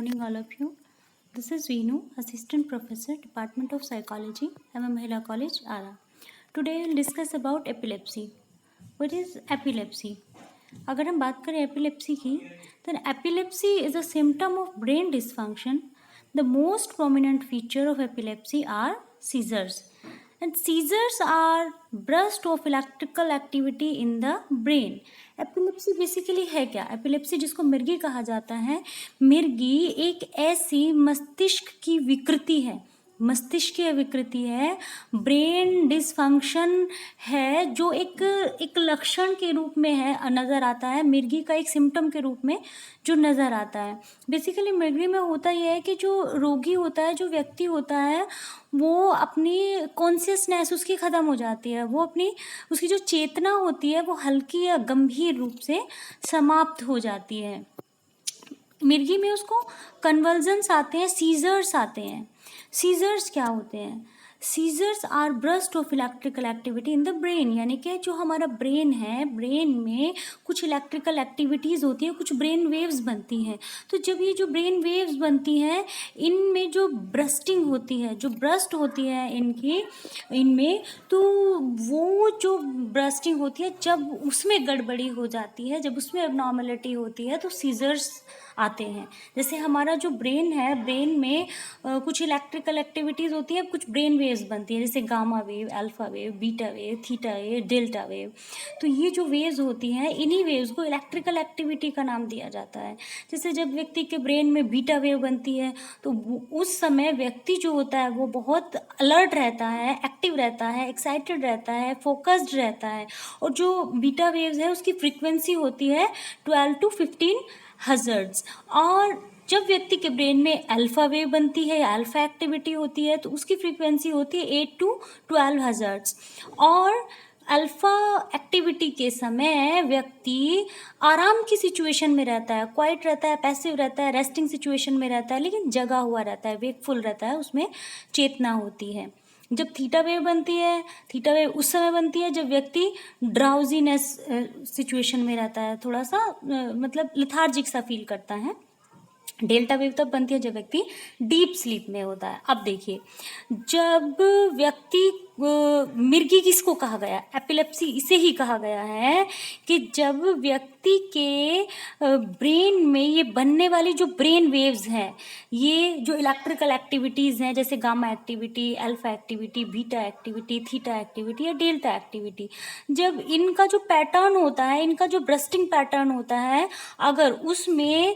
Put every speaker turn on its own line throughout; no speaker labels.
morning, all of you. This is Veenu, Assistant Professor, Department of Psychology, Emma Mahila College, Ara. Today we'll discuss about epilepsy. What is epilepsy? अगर हम बात करें epilepsy की, then epilepsy is a symptom of brain dysfunction. The most prominent feature of epilepsy are seizures. And seizures are burst of electrical activity in the brain. Epilepsy basically है क्या? Epilepsy जिसको मिर्गी कहा जाता है, मिर्गी एक ऐसी मस्तिष्क की विकृति है, मस्तिष्क की विकृति है, ब्रेन डिसफंक्शन है, जो एक लक्षण के रूप में है, नज़र आता है, मिर्गी का एक सिम्टम के रूप में जो नज़र आता है. बेसिकली मिर्गी में होता यह है कि जो रोगी होता है, जो व्यक्ति होता है, वो अपनी कॉन्शियसनेस उसकी ख़त्म हो जाती है, वो उसकी जो चेतना होती है वो हल्की या गंभीर रूप से समाप्त हो जाती है. मिर्गी में उसको कन्वल्जन्स आते हैं, सीजर्स आते हैं. सीजर्स क्या होते हैं? Seizures are burst of electrical activity in the brain, यानी कि जो हमारा ब्रेन है, ब्रेन में कुछ इलेक्ट्रिकल एक्टिविटीज़ होती हैं, कुछ ब्रेन वेव्स बनती हैं. तो जब ये जो ब्रेन वेव्स बनती हैं, इनमें जो ब्रस्टिंग होती है, जो ब्रस्ट होती है इनमें, तो वो जो ब्रस्टिंग होती है, जब उसमें गड़बड़ी हो जाती है, जब उसमें एबनॉर्मलिटी होती है, तो सीजर्स आते हैं. जैसे हमारा जो ब्रेन है, ब्रेन में कुछ इलेक्ट्रिकल एक्टिविटीज़ होती हैं, कुछ ब्रेन वेव्स बनती हैं, जैसे gamma wave, alpha wave, beta wave, theta wave, delta wave. तो ये जो वेव्स होती हैं, इन्हीं वेव्स को इलेक्ट्रिकल एक्टिविटी का नाम दिया जाता है. जैसे जब व्यक्ति के ब्रेन में बीटा वेव बनती है, तो उस समय व्यक्ति जो होता है वो बहुत अलर्ट रहता है, एक्टिव रहता है, एक्साइटेड रहता है, फोकस्ड रहता है. और जो बीटा वेव्स है उसकी फ्रीक्वेंसी होती है 12 to 15 हर्ट्ज. और जब व्यक्ति के ब्रेन में अल्फा वेव बनती है या अल्फा एक्टिविटी होती है, तो उसकी फ्रीक्वेंसी होती है 8 to 12 हर्ट्ज. और अल्फा एक्टिविटी के समय व्यक्ति आराम की सिचुएशन में रहता है, क्वाइट रहता है, पैसिव रहता है, रेस्टिंग सिचुएशन में रहता है, लेकिन जगा हुआ रहता है, वेकफुल रहता है, उसमें चेतना होती है. जब थीटा वेव बनती है, थीटा वेव उस समय बनती है जब व्यक्ति ड्राउजीनेस सिचुएशन में रहता है, थोड़ा सा मतलब लिथार्जिक सा फील करता है. डेल्टा वेव तब बनती है जब व्यक्ति डीप स्लीप में होता है. अब देखिए, जब व्यक्ति मिर्गी किसको कहा गया? एपिलेप्सी इसे ही कहा गया है कि जब व्यक्ति के ब्रेन में ये बनने वाली जो ब्रेन वेव्स हैं, ये जो इलेक्ट्रिकल एक्टिविटीज़ हैं, जैसे gamma activity, alpha activity, beta activity, theta activity या डेल्टा एक्टिविटी, जब इनका जो पैटर्न होता है, इनका जो ब्रस्टिंग पैटर्न होता है, अगर उसमें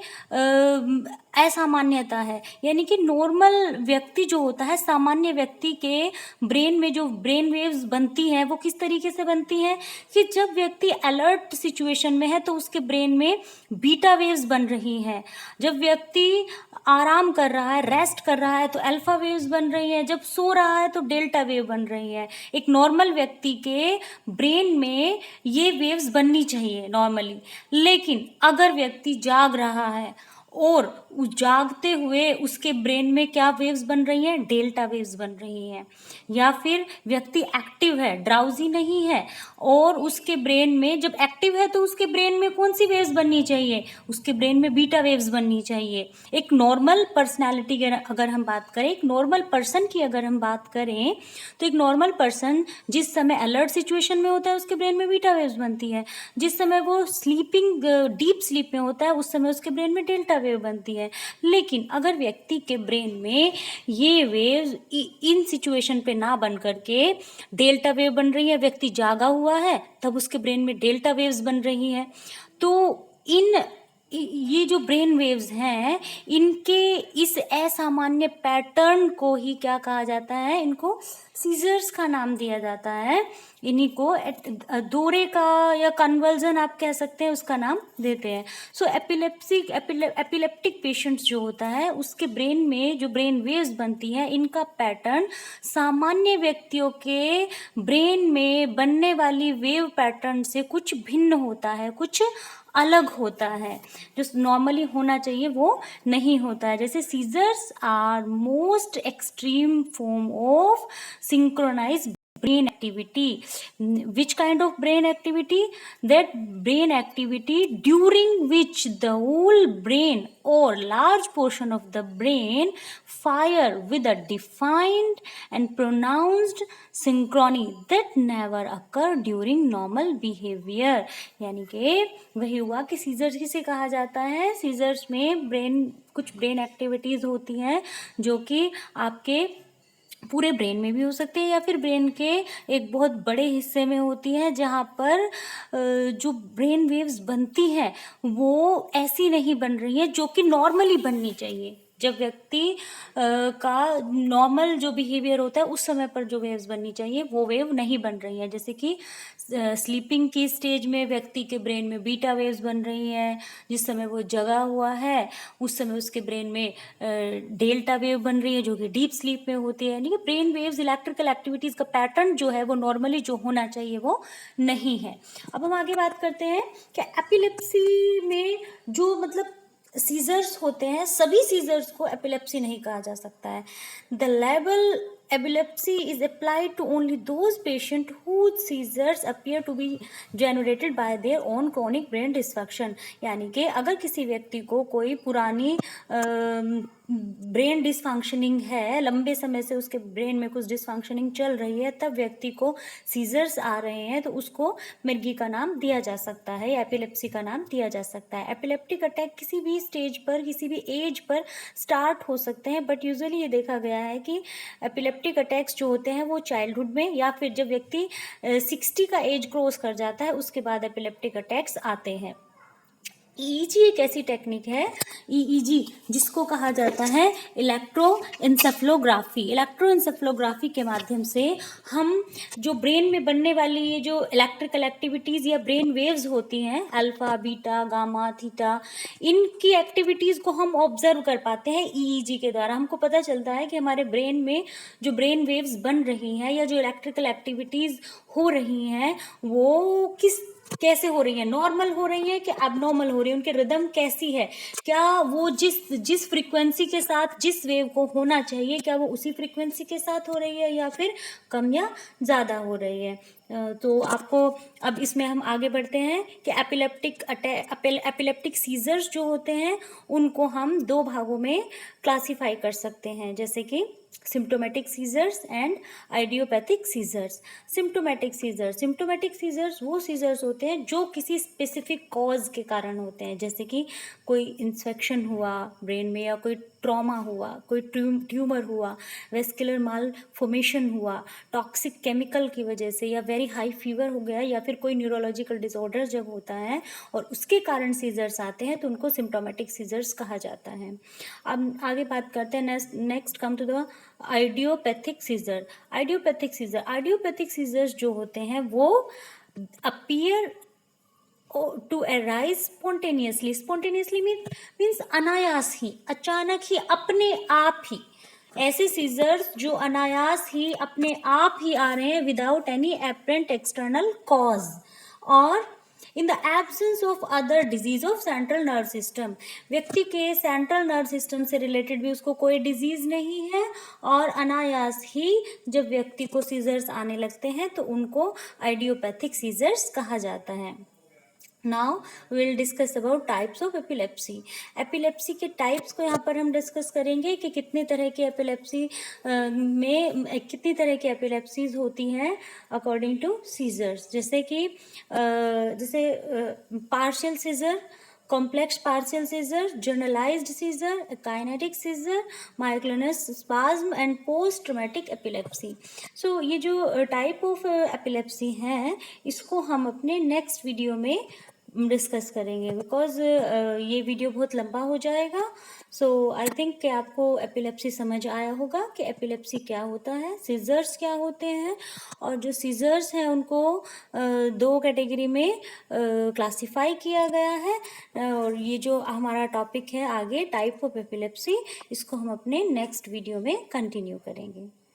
असामान्यता है, यानी कि नॉर्मल व्यक्ति जो होता है, सामान्य व्यक्ति के ब्रेन में जो ब्रेन वेव्स बनती हैं वो किस तरीके से बनती हैं कि जब व्यक्ति अलर्ट सिचुएशन में है तो उसके ब्रेन में बीटा वेव्स बन रही हैं, जब व्यक्ति आराम कर रहा है, रेस्ट कर रहा है, तो अल्फा वेव्स बन रही हैं, जब सो रहा है तो डेल्टा वेव बन रही है. एक नॉर्मल व्यक्ति के ब्रेन में ये वेव्स बननी चाहिए नॉर्मली. लेकिन अगर व्यक्ति जाग रहा है और जागते हुए उसके ब्रेन में क्या वेव्स बन रही हैं? डेल्टा वेव्स बन रही हैं. या फिर व्यक्ति एक्टिव है, ड्राउजी नहीं है, और उसके ब्रेन में जब एक्टिव है तो उसके ब्रेन में कौन सी वेव्स बननी चाहिए? उसके ब्रेन में बीटा वेव्स बननी चाहिए. एक नॉर्मल पर्सनैलिटी की अगर हम बात करें, एक नॉर्मल पर्सन की अगर हम बात करें, तो एक नॉर्मल पर्सन जिस समय अलर्ट सिचुएशन में होता है उसके ब्रेन में बीटा वेव्स बनती है, जिस समय वो स्लीपिंग डीप स्लीप में होता है उस समय उसके ब्रेन में डेल्टा वेव बनती है. लेकिन अगर व्यक्ति के ब्रेन में ये वेव्स इन सिचुएशन पे ना बन करके डेल्टा वेव बन रही है, व्यक्ति जागा हुआ है तब उसके ब्रेन में डेल्टा वेव्स बन रही हैं, तो ये जो ब्रेन वेव्स हैं, इनके इस असामान्य पैटर्न को ही क्या कहा जाता है? इनको सीजर्स का नाम दिया जाता है. इन्हीं को दौरे का या कन्वल्जन आप कह सकते हैं, उसका नाम देते हैं. सो एपिलेप्टिक पेशेंट्स जो होता है उसके ब्रेन में जो ब्रेन वेव्स बनती हैं, इनका पैटर्न सामान्य व्यक्तियों के ब्रेन में बनने वाली वेव पैटर्न से कुछ भिन्न होता है, कुछ अलग होता है, जो नॉर्मली होना चाहिए वो नहीं होता है. जैसे seizures are most extreme form of synchronize brain activity. Which kind of brain activity? That brain activity during which the whole brain or large portion of the brain fire with a defined and pronounced synchrony that never occur during normal behavior. यानी कि वही हुआ कि seizures किसे कहा जाता है? Seizures में कुछ ब्रेन एक्टिविटीज होती हैं जो कि आपके पूरे ब्रेन में भी हो सकती है या फिर ब्रेन के एक बहुत बड़े हिस्से में होती है, जहाँ पर जो ब्रेन वेव्स बनती हैं वो ऐसी नहीं बन रही है जो कि नॉर्मली बननी चाहिए। जब व्यक्ति का नॉर्मल जो बिहेवियर होता है उस समय पर जो वेव्स बननी चाहिए वो वेव नहीं बन रही है। जैसे कि स्लीपिंग की स्टेज में व्यक्ति के ब्रेन में बीटा वेव्स बन रही हैं, जिस समय वो जगा हुआ है उस समय उसके ब्रेन में डेल्टा वेव बन रही है जो कि डीप स्लीप में होती है। यानी कि ब्रेन वेव्स इलेक्ट्रिकल एक्टिविटीज़ का पैटर्न जो है वो नॉर्मली जो होना चाहिए वो नहीं है। अब हम आगे बात करते हैं कि एपिलेप्सी में जो मतलब सीजर्स होते हैं, सभी सीजर्स को एपिलेप्सी नहीं कहा जा सकता है। The level epilepsy is applied to only those patients whose seizures appear to be generated by their own chronic brain dysfunction. यानी कि अगर किसी व्यक्ति को कोई पुरानी ब्रेन डिसफंक्शनिंग है, लंबे समय से उसके ब्रेन में कुछ डिसफंक्शनिंग चल रही है, तब व्यक्ति को सीजर्स आ रहे हैं तो उसको मिर्गी का नाम दिया जा सकता है या एपिलेप्सी का नाम दिया जा सकता है। एपिलेप्टिक अटैक किसी भी स्टेज पर किसी भी एज पर स्टार्ट हो सकते हैं, बट यूजुअली ये देखा गया है कि एपिलेप्टिक अटैक्स जो होते हैं वो चाइल्डहुड में या फिर जब व्यक्ति 60 का एज क्रॉस कर जाता है उसके बाद एपिलेप्टिक अटैक्स आते हैं। ईईजी एक ऐसी टेक्निक है, ईईजी, जिसको कहा जाता है इलेक्ट्रोएन्सेफलोग्राफी। इलेक्ट्रोएन्सेफलोग्राफी के माध्यम से हम जो ब्रेन में बनने वाली ये जो इलेक्ट्रिकल एक्टिविटीज़ या ब्रेन वेव्स होती हैं, अल्फा, बीटा, गामा, थीटा, इनकी एक्टिविटीज़ को हम ऑब्जर्व कर पाते हैं ईईजी के द्वारा। हमको पता चलता है कि हमारे ब्रेन में जो ब्रेन वेव्स बन रही हैं या जो इलेक्ट्रिकल एक्टिविटीज़ हो रही हैं वो कैसे हो रही है, नॉर्मल हो रही है कि एबनॉर्मल हो रही है, उनके रिदम कैसी है, क्या वो जिस फ्रीक्वेंसी के साथ जिस वेव को होना चाहिए क्या वो उसी फ्रीक्वेंसी के साथ हो रही है या फिर कम या ज़्यादा हो रही है। तो आपको अब इसमें हम आगे बढ़ते हैं कि एपिलेप्टिक सीजर्स जो होते हैं उनको हम दो भागों में क्लासीफाई कर सकते हैं, जैसे कि symptomatic seizures and idiopathic seizures. Symptomatic seizures वो सीजर्स होते हैं जो किसी स्पेसिफिक कॉज के कारण होते हैं, जैसे कि कोई इन्फेक्शन हुआ ब्रेन में या कोई ट्रॉमा हुआ, कोई ट्यूमर हुआ, वेस्कुलर माल फॉर्मेशन हुआ, टॉक्सिक केमिकल की वजह से, या वेरी हाई फीवर हो गया, या फिर कोई न्यूरोलॉजिकल डिसऑर्डर जब होता है और उसके कारण सीजर्स आते हैं तो उनको सिम्टोमेटिक सीजर्स कहा जाता है। अब आगे बात करते हैं, next come to the idiopathic seizures जो होते हैं वो appear to arise spontaneously means अनायास ही, अचानक ही, अपने आप ही। ऐसे सीजर्स जो अनायास ही अपने आप ही आ रहे हैं without any apparent external cause और in the absence of other disease of central nerve system. व्यक्ति के सेंट्रल नर्व सिस्टम से रिलेटेड भी उसको कोई डिजीज नहीं है और अनायास ही जब व्यक्ति को सीजर्स आने लगते हैं तो उनको आइडियोपैथिक सीजर्स कहा जाता है। Now we will discuss about types of epilepsy. Epilepsy के टाइप्स को यहाँ पर हम डिस्कस करेंगे कि कितनी तरह की एपिलेप्सीज होती हैं अकॉर्डिंग टू सीजर्स, जैसे कि partial seizure, complex partial seizure, generalized seizure, kinetic seizure, myoclonus spasm and post traumatic epilepsy. So ये जो टाइप ऑफ एपिलेप्सी हैं इसको हम अपने नेक्स्ट वीडियो में डिस्कस करेंगे, बिकॉज ये वीडियो बहुत लंबा हो जाएगा। सो आई थिंक कि आपको एपिलेप्सी समझ आया होगा कि एपिलेप्सी क्या होता है, सीजर्स क्या होते हैं, और जो सीजर्स हैं उनको दो कैटेगरी में क्लासिफाई किया गया है। और ये जो हमारा टॉपिक है आगे टाइप ऑफ एपिलेप्सी, इसको हम अपने नेक्स्ट वीडियो में कंटिन्यू करेंगे।